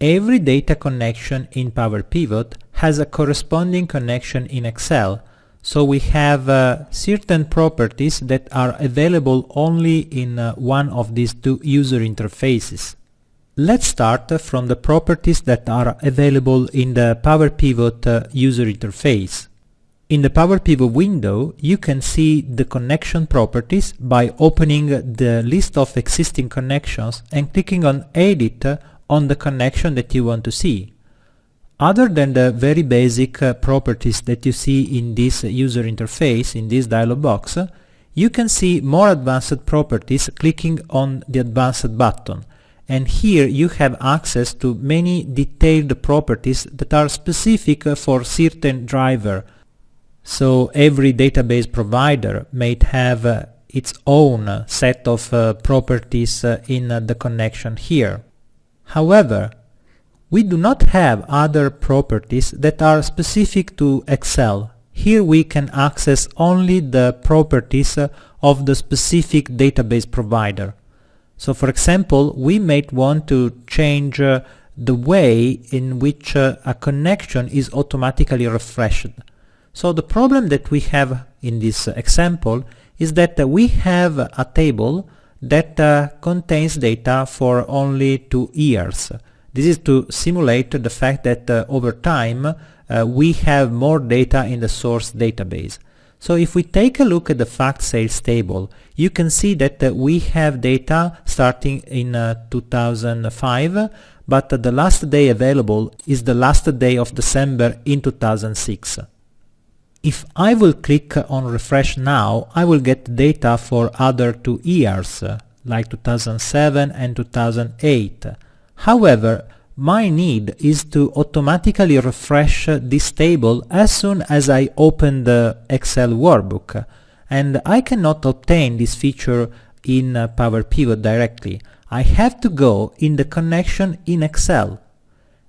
Every data connection in Power Pivot has a corresponding connection in Excel, so we have certain properties that are available only in one of these two user interfaces. Let's start from the properties that are available in the Power Pivot user interface. In the Power Pivot window, you can see the connection properties by opening the list of existing connections and clicking on Edit on the connection that you want to see. Other than the very basic properties that you see in this user interface, in this dialog box, you can see more advanced properties clicking on the Advanced button. And here you have access to many detailed properties that are specific for certain driver. So every database provider may have its own set of properties in the connection here. However, we do not have other properties that are specific to Excel. Here we can access only the properties of the specific database provider. So for example, we might want to change the way in which a connection is automatically refreshed. So the problem that we have in this example is that we have a table that contains data for only 2 years. This is to simulate the fact that over time we have more data in the source database. So if we take a look at the fact sales table, you can see that we have data starting in 2005, but the last day available is the last day of December in 2006. If I will click on refresh now, I will get data for other 2 years, like 2007 and 2008. However, my need is to automatically refresh this table as soon as I open the Excel workbook, and I cannot obtain this feature in Power Pivot directly. I have to go in the connection in Excel.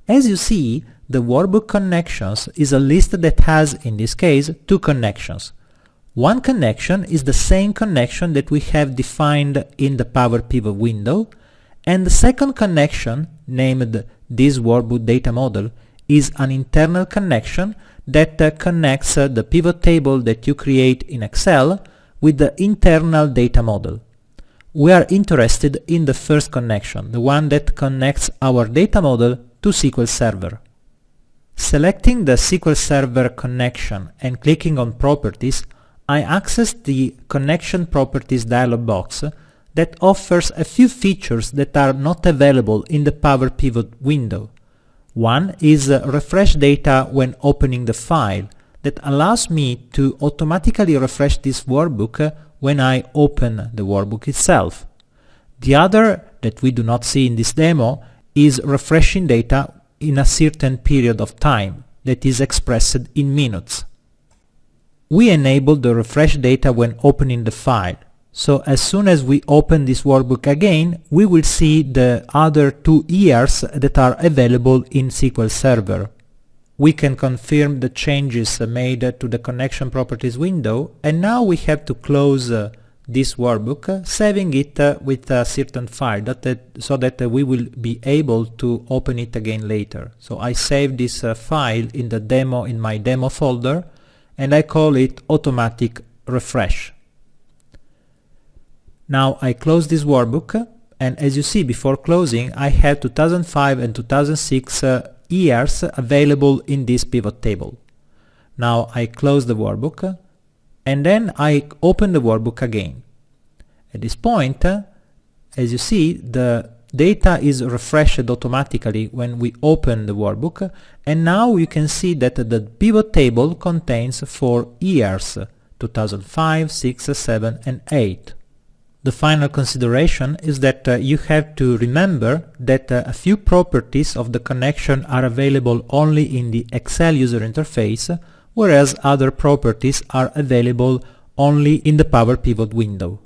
As you see, the workbook connections is a list that has, in this case, 2 connections. One connection is the same connection that we have defined in the Power Pivot window, and the second connection, named this workbook data model, is an internal connection that connects the pivot table that you create in Excel with the internal data model. We are interested in the first connection, the one that connects our data model to SQL Server. Selecting the SQL Server connection and clicking on Properties, I access the Connection Properties dialog box that offers a few features that are not available in the Power Pivot window. One is refresh data when opening the file, that allows me to automatically refresh this workbook when I open the workbook itself. The other, that we do not see in this demo, is refreshing data in a certain period of time, that is expressed in minutes. We enable the refresh data when opening the file. So as soon as we open this workbook again, we will see the other 2 years that are available in SQL Server. We can confirm the changes made to the Connection Properties window, and now we have to close this workbook, saving it with a certain file so that we will be able to open it again later. So I save this file in my demo folder, and I call it Automatic Refresh. Now I close this workbook, and as you see, before closing I have 2005 and 2006 years available in this pivot table. Now I close the workbook, and then I open the workbook again. At this point, as you see, the data is refreshed automatically when we open the workbook, and now you can see that the pivot table contains 4 years, 2005, 6, 7 and 8. The final consideration is that you have to remember that a few properties of the connection are available only in the Excel user interface, whereas other properties are available only in the Power Pivot window.